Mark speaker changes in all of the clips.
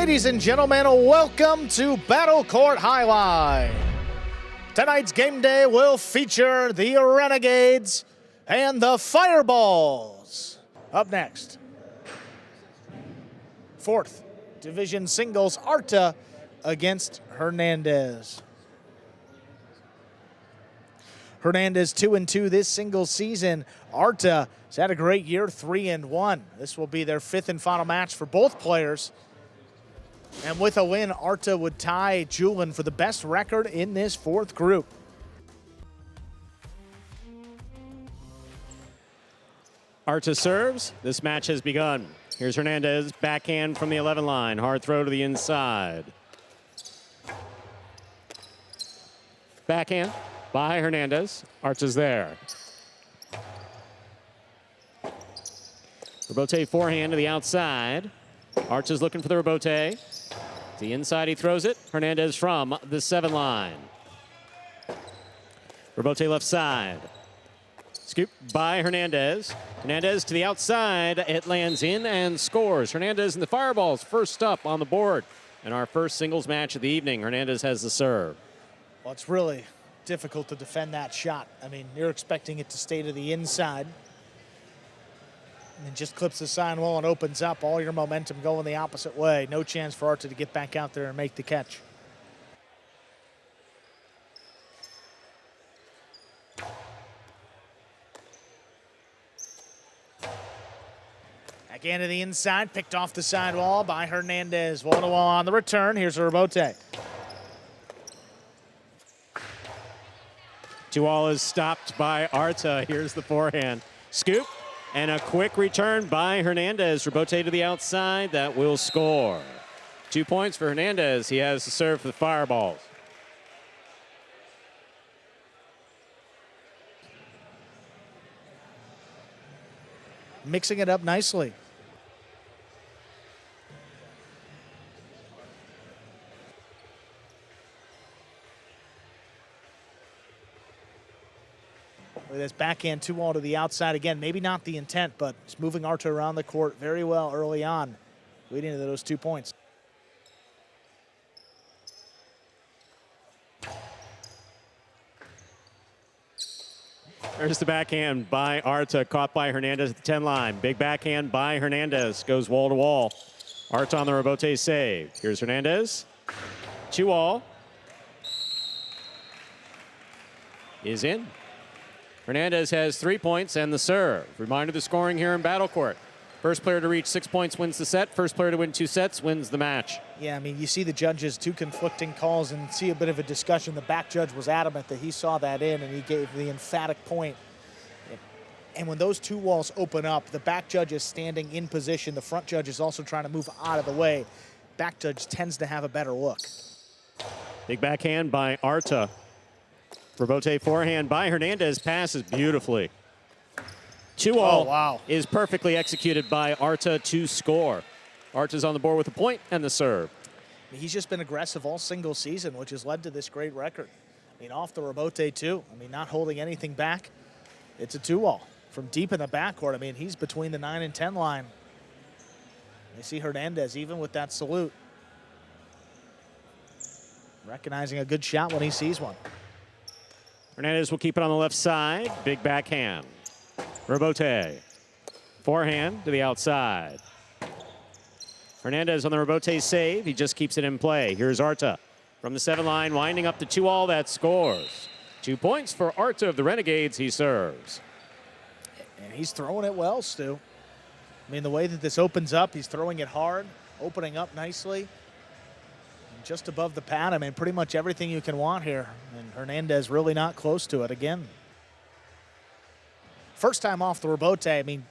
Speaker 1: Ladies and gentlemen, welcome to Battle Court Jai-Alai. Tonight's game day will feature the Renegades and the Fireballs. Up next, 4th Division Singles, Arta against Hernandez. Hernandez 2-2 this single season. Arta has had a great year, 3-1. This will be their 5th and final match for both players. And with a win, Arta would tie Julin for the best record in this 4th group.
Speaker 2: Arta serves. This match has begun. Here's Hernandez, backhand from the 11 line. Hard throw to the inside. Backhand by Hernandez. Arta's there. Rebote forehand to the outside. Arta's looking for the rebote. To the inside, he throws it. Hernandez from the 7 line. Rebote left side. Scoop by Hernandez. Hernandez to the outside. It lands in and scores. Hernandez and the Fireballs first up on the board. And our first singles match of the evening. Hernandez has the serve.
Speaker 1: Well, it's really difficult to defend that shot. I mean, you're expecting it to stay to the inside. And then just clips the sidewall and opens up. All your momentum going the opposite way. No chance for Arta to get back out there and make the catch. Back into the inside, picked off the sidewall by Hernandez. Wall-to-wall on the return. Here's a rebote.
Speaker 2: 2-all is stopped by Arta. Here's the forehand. Scoop and a quick return by Hernandez. Rebote to the outside. That will score. 2 points for Hernandez. He has the serve for the Fireballs.
Speaker 1: Mixing it up nicely. With this backhand 2-all to the outside again. Maybe not the intent, but it's moving Arta around the court very well early on, leading to those 2 points.
Speaker 2: There's the backhand by Arta, caught by Hernandez at the 10 line. Big backhand by Hernandez, goes wall to wall. Arta on the rebote save. Here's Hernandez. 2-all is in. Hernandez has 3 points and the serve. Reminder of the scoring here in Battle Court. First player to reach 6 points wins the set. First player to win 2 sets wins the match.
Speaker 1: Yeah, I mean, you see the judges, 2 conflicting calls and see a bit of a discussion. The back judge was adamant that he saw that in and he gave the emphatic point. And when those 2 walls open up, the back judge is standing in position. The front judge is also trying to move out of the way. Back judge tends to have a better look.
Speaker 2: Big backhand by Arta. Rebote forehand by Hernandez, passes beautifully. 2-all is perfectly executed by Arta to score. Arta's on the board with a point and the serve.
Speaker 1: He's just been aggressive all single season, which has led to this great record. I mean, off the rebote too. I mean, not holding anything back. It's a 2-all from deep in the backcourt. I mean, he's between the 9 and 10 line. You see Hernandez, even with that salute, recognizing a good shot when he sees one.
Speaker 2: Hernandez will keep it on the left side. Big backhand. Rebote. Forehand to the outside. Hernandez on the rebote save. He just keeps it in play. Here's Arta from the 7 line, winding up the 2-all. That scores. 2 points for Arta of the Renegades. He serves.
Speaker 1: And he's throwing it well, Stu. I mean, the way that this opens up, he's throwing it hard, opening up nicely. Just above the pad. I mean, pretty much everything you can want here. And Hernandez really not close to it again. First time off the rebote, I mean,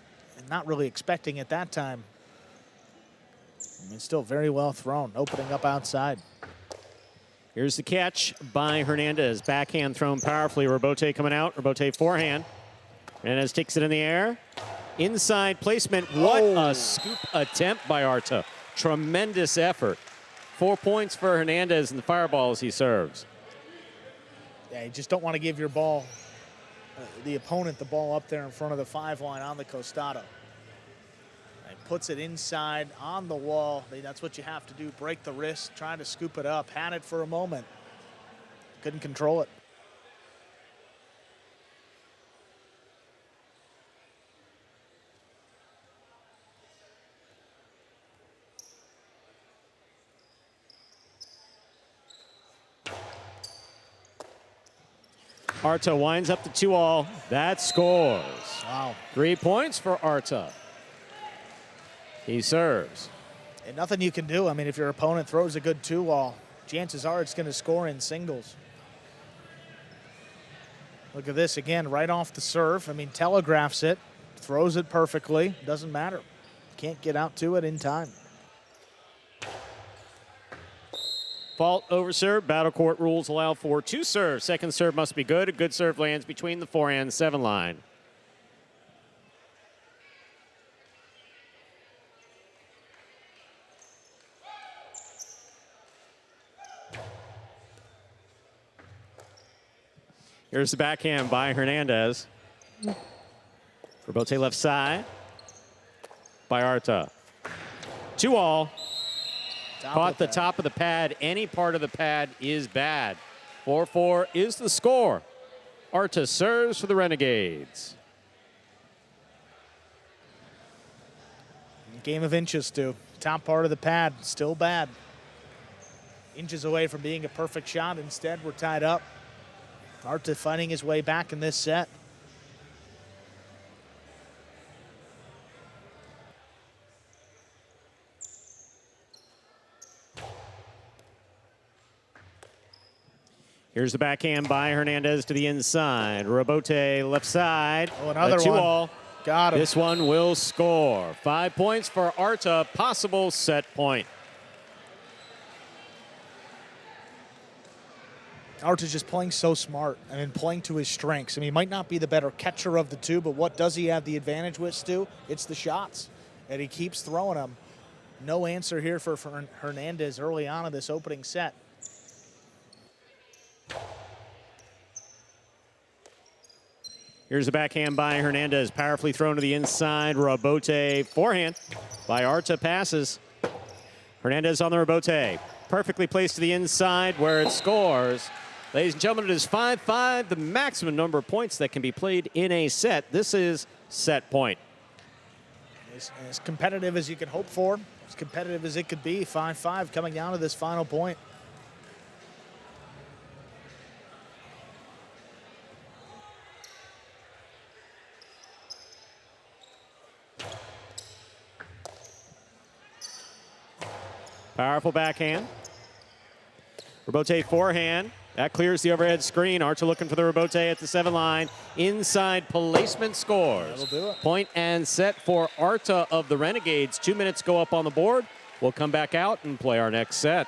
Speaker 1: not really expecting it that time. I mean, still very well thrown, opening up outside.
Speaker 2: Here's the catch by Hernandez. Backhand thrown powerfully. Rebote coming out. Rebote forehand. Hernandez takes it in the air. Inside placement. What a scoop attempt by Arta. Tremendous effort. 4 points for Hernandez and the Fireballs he serves.
Speaker 1: Yeah, you just don't want to give your ball, the opponent, the ball up there in front of the 5 line on the costado. And puts it inside on the wall. That's what you have to do. Break the wrist, trying to scoop it up. Had it for a moment. Couldn't control it.
Speaker 2: Arta winds up the 2-all. That scores.
Speaker 1: Wow.
Speaker 2: 3 points for Arta. He serves.
Speaker 1: And nothing you can do. I mean, if your opponent throws a good 2-all, chances are it's going to score in singles. Look at this again, right off the serve. I mean, telegraphs it, throws it perfectly. Doesn't matter. Can't get out to it in time.
Speaker 2: Fault over serve. Battle court rules allow for 2 serves. Second serve must be good. A good serve lands between the 4 and 7 line. Here's the backhand by Hernandez. Rebote left side by Arta. 2-all. Caught the top of the pad. Any part of the pad is bad. 4-4 is the score. Arta serves for the Renegades.
Speaker 1: Game of inches, Stu. Top part of the pad, still bad. Inches away from being a perfect shot. Instead, we're tied up. Arta finding his way back in this set.
Speaker 2: Here's the backhand by Hernandez to the inside. Rebote left side.
Speaker 1: Oh, another
Speaker 2: 2-all.
Speaker 1: one. Got him.
Speaker 2: This one will score. 5 points for Arta. Possible set point.
Speaker 1: Arta's just playing so smart. I mean, playing to his strengths. I mean, he might not be the better catcher of the two, but what does he have the advantage with, Stu? It's the shots. And he keeps throwing them. No answer here for Hernandez early on in this opening set.
Speaker 2: Here's the backhand by Hernandez. Powerfully thrown to the inside. Rebote forehand by Arta passes. Hernandez on the rebote. Perfectly placed to the inside where it scores. Ladies and gentlemen, it is 5-5, the maximum number of points that can be played in a set. This is set point.
Speaker 1: As competitive as you can hope for, as competitive as it could be. 5-5 coming down to this final point.
Speaker 2: Powerful backhand. Rebote forehand. That clears the overhead screen. Arta looking for the rebote at the 7 line. Inside placement scores.
Speaker 1: That'll do it.
Speaker 2: Point and set for Arta of the Renegades. 2 minutes go up on the board. We'll come back out and play our next set.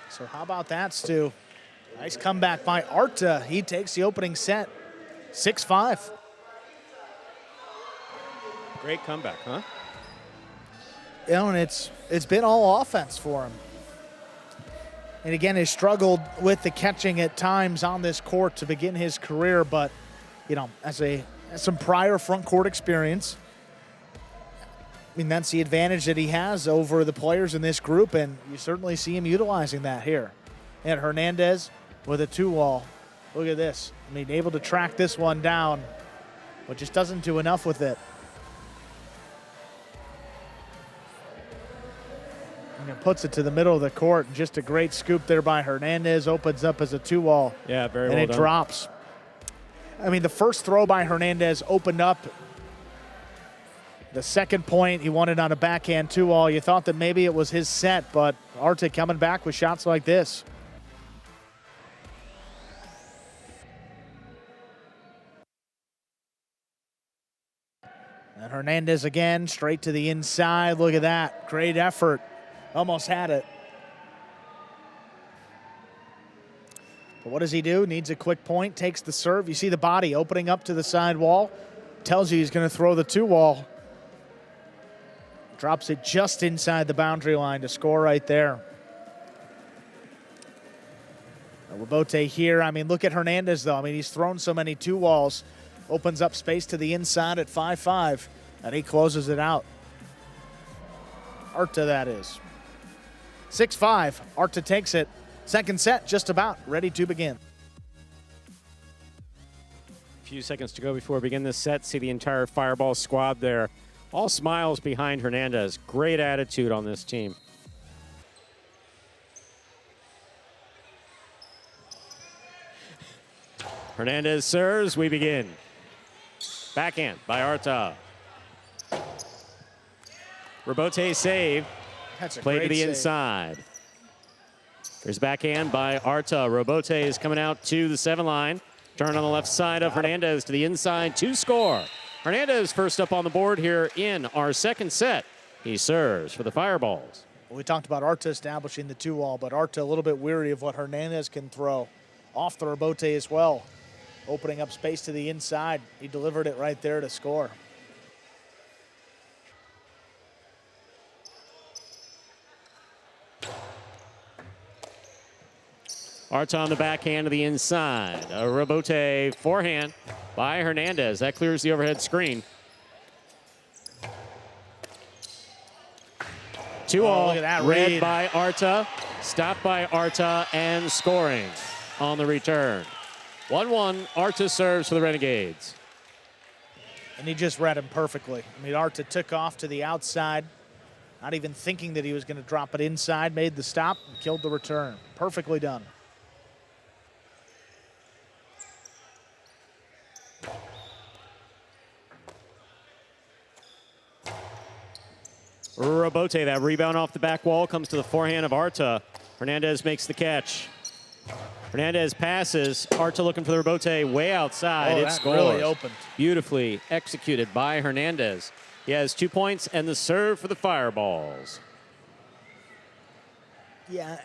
Speaker 1: So how about that, Stu? Nice comeback by Arta. He takes the opening set. 6-5.
Speaker 2: Great comeback, huh?
Speaker 1: You know, and it's been all offense for him. And again, has struggled with the catching at times on this court to begin his career, but you know, as some prior front court experience, I mean, that's the advantage that he has over the players in this group, and you certainly see him utilizing that here. And Hernandez with a 2-all. Look at this. I mean, able to track this one down, but just doesn't do enough with it. And puts it to the middle of the court. Just a great scoop there by Hernandez. Opens up as a 2-all.
Speaker 2: Yeah, very well
Speaker 1: done. And it drops. I mean, the first throw by Hernandez opened up. The second point, he won it on a backhand 2-all. You thought that maybe it was his set, but Arta coming back with shots like this. And Hernandez again, straight to the inside. Look at that. Great effort. Almost had it. But what does he do? Needs a quick point, takes the serve. You see the body opening up to the side wall. Tells you he's going to throw the 2-wall. Drops it just inside the boundary line to score right there. Rebote here. I mean, look at Hernandez, though. I mean, he's thrown so many 2-walls. Opens up space to the inside at 5-5. And he closes it out. Arta, that is. 6-5. Arta takes it. Second set just about ready to begin.
Speaker 2: A few seconds to go before we begin this set. See the entire Fireball squad there. All smiles behind Hernandez. Great attitude on this team. Hernandez serves. We begin. Backhand by Arta. Rebote save.
Speaker 1: That's a
Speaker 2: Play to
Speaker 1: great
Speaker 2: the
Speaker 1: save.
Speaker 2: inside. There's backhand by Arta. Rebote is coming out to the 7 line. Turn on the left side of Hernandez to the inside to score. Hernandez first up on the board here in our second set. He serves for the Fireballs.
Speaker 1: We talked about Arta establishing the 2-wall, but Arta a little bit weary of what Hernandez can throw off the rebote as well. Opening up space to the inside. He delivered it right there to score.
Speaker 2: Arta on the backhand to the inside. A rebote forehand by Hernandez. That clears the overhead screen. 2-all,
Speaker 1: look at that
Speaker 2: read
Speaker 1: read.
Speaker 2: by Arta. Stopped by Arta and scoring on the return. 1-1, Arta serves for the Renegades.
Speaker 1: And he just read him perfectly. I mean, Arta took off to the outside, not even thinking that he was going to drop it inside, made the stop, and killed the return. Perfectly done.
Speaker 2: Rebote, that rebound off the back wall comes to the forehand of Arta. Hernandez makes the catch. Hernandez passes. Arta looking for the rebote way outside.
Speaker 1: Oh,
Speaker 2: It
Speaker 1: that
Speaker 2: scores.
Speaker 1: really opened.
Speaker 2: Beautifully executed by Hernandez. He has 2 points and the serve for the Fireballs.
Speaker 1: Yeah,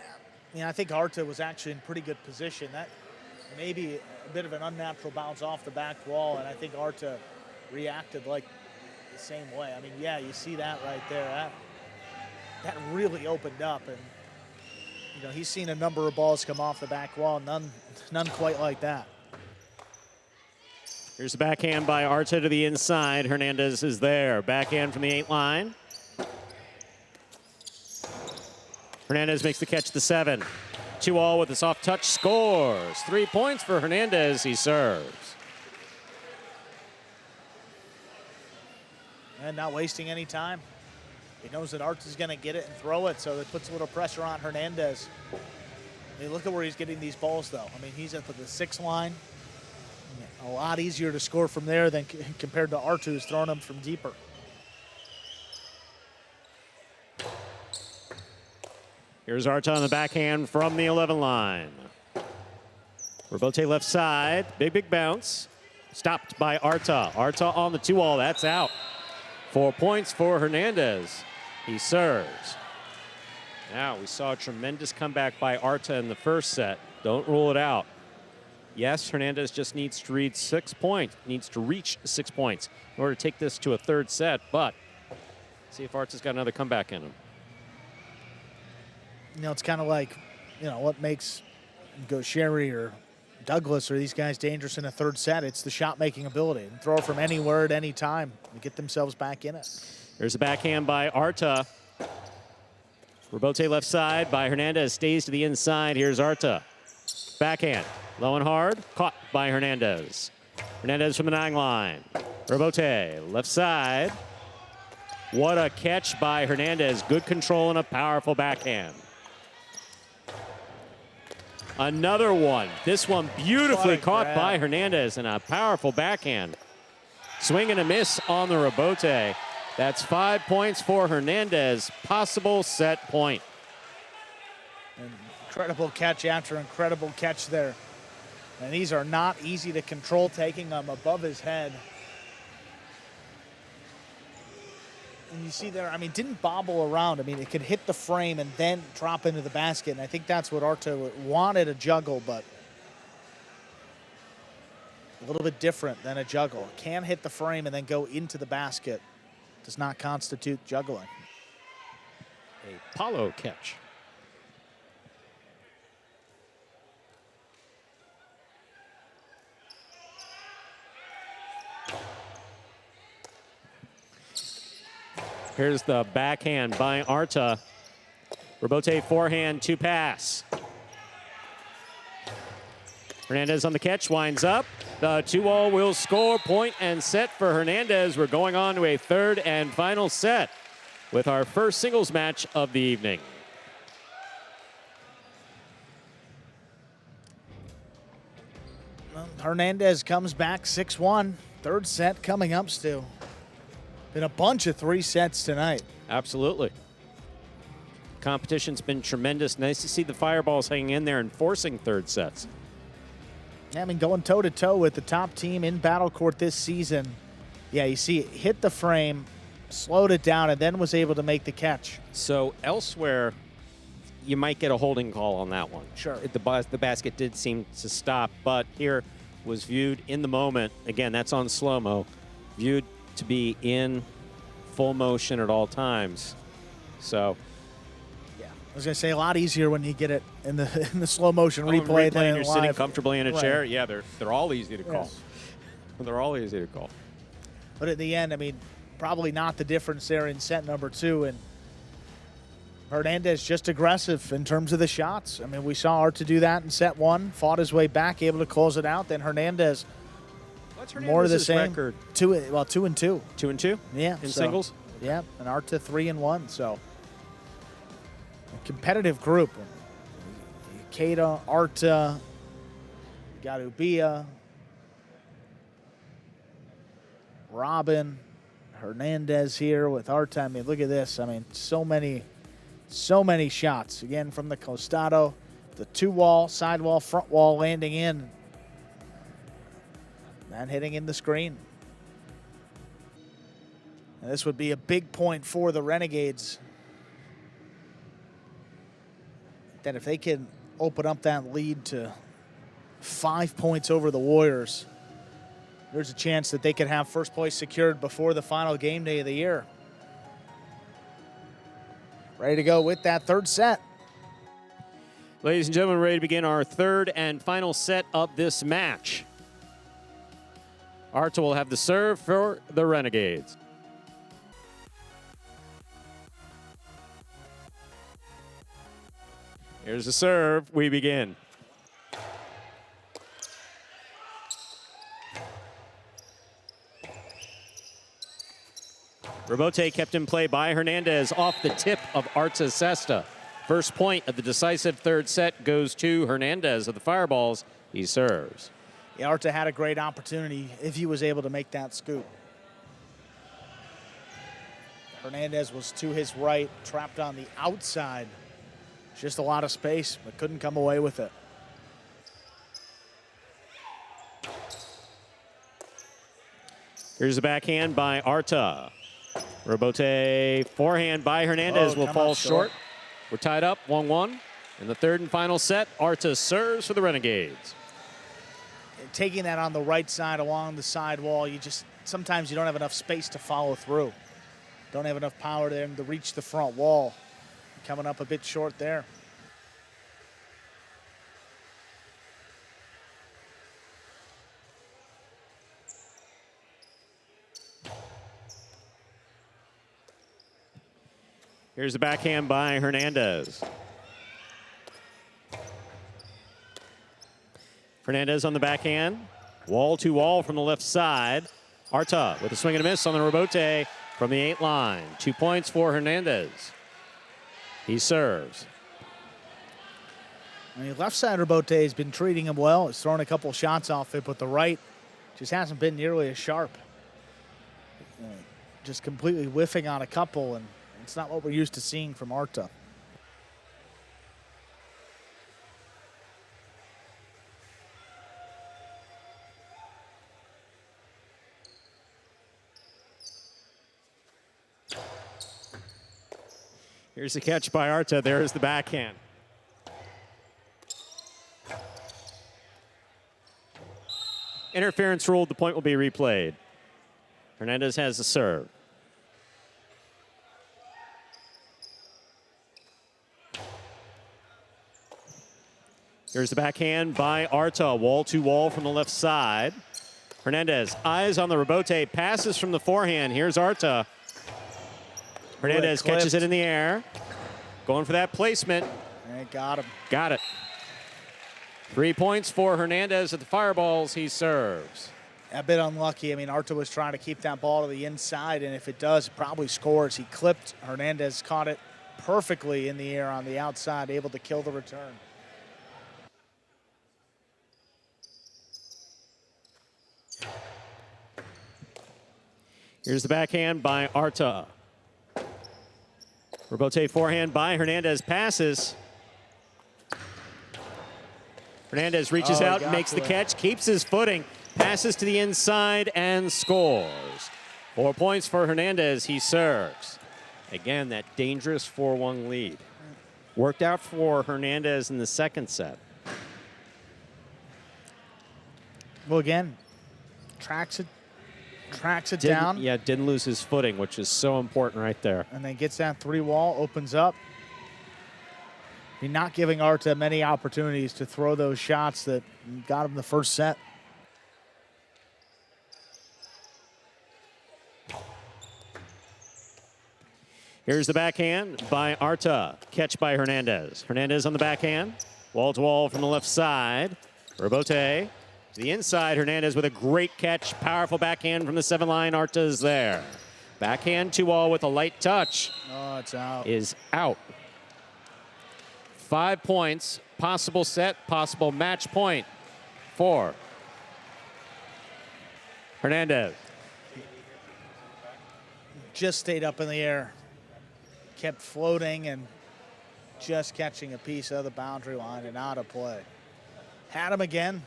Speaker 1: I think Arta was actually in pretty good position. That maybe a bit of an unnatural bounce off the back wall, and I think Arta reacted like the same way. I mean, yeah, you see that right there. That really opened up, and you know, he's seen a number of balls come off the back wall, none quite like that.
Speaker 2: Here's the backhand by Arta to the inside. Hernandez is there. Backhand from the 8 line. Hernandez makes the catch to 7. 2-all with a soft touch, scores. 3 points for Hernandez. He serves.
Speaker 1: And not wasting any time. He knows that Arta's going to get it and throw it, so that puts a little pressure on Hernandez. I mean, look at where he's getting these balls, though. I mean, he's at the 6 line. A lot easier to score from there than compared to Arta, who's throwing them from deeper.
Speaker 2: Here's Arta on the backhand from the 11 line. Rebote left side. Big bounce. Stopped by Arta. Arta on the 2-all. That's out. 4 points for Hernandez. He serves. Now, we saw a tremendous comeback by Arta in the first set. Don't rule it out. Yes, Hernandez just needs to reach 6 points. Needs to reach 6 points in order to take this to a third set, but see if Arta's got another comeback in him.
Speaker 1: You know, it's kind of like, you know, what makes Sherry or Douglas or these guys dangerous in a third set. It's the shot-making ability. And throw from anywhere at any time to get themselves back in it.
Speaker 2: There's a backhand by Arta. Rebote left side by Hernandez. Stays to the inside. Here's Arta. Backhand. Low and hard. Caught by Hernandez. Hernandez from the 9 line. Rebote left side. What a catch by Hernandez. Good control and a powerful backhand. Another one. This one beautifully caught by Hernandez and a powerful backhand. Swing and a miss on the rebote. That's 5 points for Hernandez. Possible set point.
Speaker 1: An incredible catch after incredible catch there. And these are not easy to control, taking them above his head. And you see there, I mean, didn't bobble around. I mean, it could hit the frame and then drop into the basket. And I think that's what Arta wanted, a juggle, but a little bit different than a juggle. Can hit the frame and then go into the basket. Does not constitute juggling.
Speaker 2: A Paulo catch. Here's the backhand by Arta. Rebote forehand, 2-pass. Hernandez on the catch, winds up. The 2-all will score, point and set for Hernandez. We're going on to a third and final set with our first singles match of the evening.
Speaker 1: Well, Hernandez comes back 6-1. Third set coming up still. Been a bunch of 3 sets tonight.
Speaker 2: Absolutely. Competition's been tremendous. Nice to see the Fireballs hanging in there and forcing third sets.
Speaker 1: Yeah, I mean, going toe-to-toe with the top team in Battle Court this season. Yeah, you see it hit the frame, slowed it down, and then was able to make the catch.
Speaker 2: So elsewhere, you might get a holding call on that one.
Speaker 1: Sure.
Speaker 2: The basket did seem to stop, but here was viewed in the moment. Again, that's on slow-mo. Viewed to be in full motion at all times. So,
Speaker 1: yeah, I was gonna say a lot easier when you get it in the slow motion replay than
Speaker 2: you're
Speaker 1: live.
Speaker 2: sitting comfortably in a chair. Yeah, they're all easy to call.
Speaker 1: Yes.
Speaker 2: They're all easy to call.
Speaker 1: But at the end, I mean, probably not the difference there in set number 2. And Hernandez just aggressive in terms of the shots. I mean, we saw Arta do that in set 1, fought his way back, able to close it out. Then Hernandez.
Speaker 2: What's
Speaker 1: More of the same.
Speaker 2: record?
Speaker 1: 2 and 2.
Speaker 2: 2 and 2.
Speaker 1: Yeah.
Speaker 2: In singles.
Speaker 1: Yeah, and Arta 3 and 1. So a competitive group. Keita, Arta, Garubia, Robin, Hernandez here with Arta. I mean, look at this. I mean, so many shots. Again, from the costado, the 2-wall, sidewall, front wall landing in. And hitting in the screen. And this would be a big point for the Renegades. That if they can open up that lead to 5 points over the Warriors, there's a chance that they could have first place secured before the final game day of the year. Ready to go with that third set.
Speaker 2: Ladies and gentlemen, ready to begin our third and final set of this match. Arta will have the serve for the Renegades. Here's the serve. We begin. Rebote kept in play by Hernandez off the tip of Arta's cesta. First point of the decisive third set goes to Hernandez of the Fireballs. He serves.
Speaker 1: Yeah, Arta had a great opportunity if he was able to make that scoop. Hernandez was to his right, trapped on the outside. Just a lot of space, but couldn't come away with it.
Speaker 2: Here's the backhand by Arta. Rebote forehand by Hernandez will fall short. We're tied up 1-1. In the third and final set, Arta serves for the Renegades.
Speaker 1: And taking that on the right side along the sidewall, sometimes you don't have enough space to follow through. Don't have enough power there to reach the front wall. Coming up a bit short there.
Speaker 2: Here's the backhand by Hernandez. Hernandez on the backhand. Wall to wall from the left side. Arta with a swing and a miss on the rebote from the 8 line. 2 points for Hernandez. He serves.
Speaker 1: I mean, left side rebote has been treating him well. He's thrown a couple shots off it, but the right just hasn't been nearly as sharp. Just completely whiffing on a couple, and it's not what we're used to seeing from Arta.
Speaker 2: Here's the catch by Arta. There's the backhand. Interference ruled. The point will be replayed. Hernandez has the serve. Here's the backhand by Arta. Wall to wall from the left side. Hernandez eyes on the rebote. Passes from the forehand. Here's Arta. Hernandez catches it in the air. Going for that placement.
Speaker 1: And got him.
Speaker 2: Got it. 3 points for Hernandez at the fireballs he serves.
Speaker 1: A bit unlucky. I mean, Arta was trying to keep that ball to the inside, and if it does, it probably scores. He clipped. Hernandez caught it perfectly in the air on the outside, able to kill the return.
Speaker 2: Here's the backhand by Arta. Rebote forehand by Hernandez, passes. Hernandez reaches out, makes the catch, keeps his footing, passes to the inside and scores. 4 points for Hernandez, he serves. Again, that dangerous 4-1 lead. Worked out for Hernandez in the second set.
Speaker 1: Well, again, tracks it down.
Speaker 2: Yeah, didn't lose his footing, which is so important right there.
Speaker 1: And then gets that 3-wall, opens up. You're not giving Arta many opportunities to throw those shots that got him the first set.
Speaker 2: Here's the backhand by Arta. Catch by Hernandez. Hernandez on the backhand. Wall to wall from the left side. Rebote to the inside. Hernandez with a great catch. Powerful backhand from the 7-line. Arta's there. Backhand 2-all with a light touch.
Speaker 1: Oh, it's out.
Speaker 2: Is out. 5 points. Possible set, possible match point for Hernandez.
Speaker 1: Just stayed up in the air. Kept floating and just catching a piece of the boundary line and out of play. Had him again.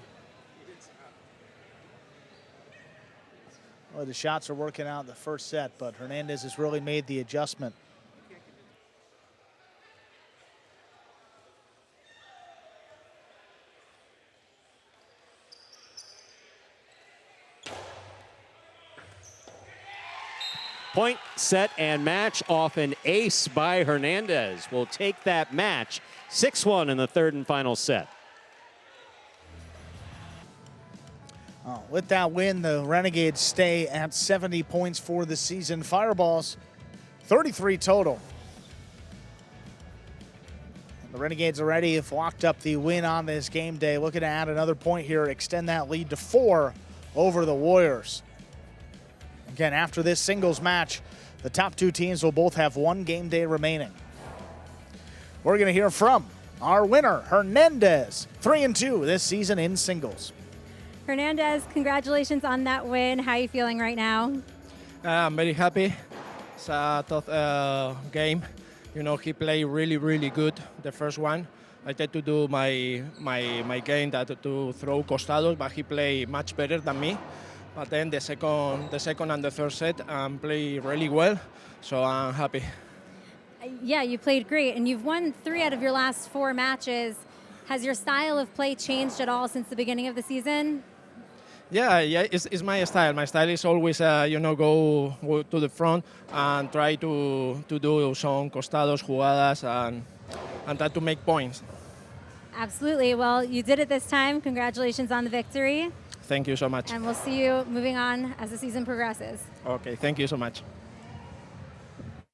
Speaker 1: Well, the shots are working out in the first set, but Hernandez has really made the adjustment.
Speaker 2: Point, set, and match off an ace by Hernandez. Will take that match. 6-1 in the third and final set.
Speaker 1: With that win, the Renegades stay at 70 points for the season. Fireballs, 33 total. And the Renegades already have locked up the win on this game day. Looking to add another point here, extend that lead to 4 over the Warriors. Again, after this singles match, the top 2 teams will both have 1 game day remaining. We're going to hear from our winner, Hernandez, 3-2 this season in singles.
Speaker 3: Hernandez, congratulations on that win. How are you feeling right now?
Speaker 4: I'm very happy. It's a tough game. You know, he played really, really good, the first one. I tried to do my game to throw costados, but he played much better than me. But then the second and the third set played really well, so I'm happy.
Speaker 3: Yeah, you played great, and you've won 3 out of your last 4 matches. Has your style of play changed at all since the beginning of the season?
Speaker 4: Yeah, it's my style. My style is always, go to the front and try to do some costados, jugadas, and try to make points.
Speaker 3: Absolutely. Well, you did it this time. Congratulations on the victory.
Speaker 4: Thank you so much.
Speaker 3: And we'll see you moving on as the season progresses.
Speaker 4: Okay, thank you so much.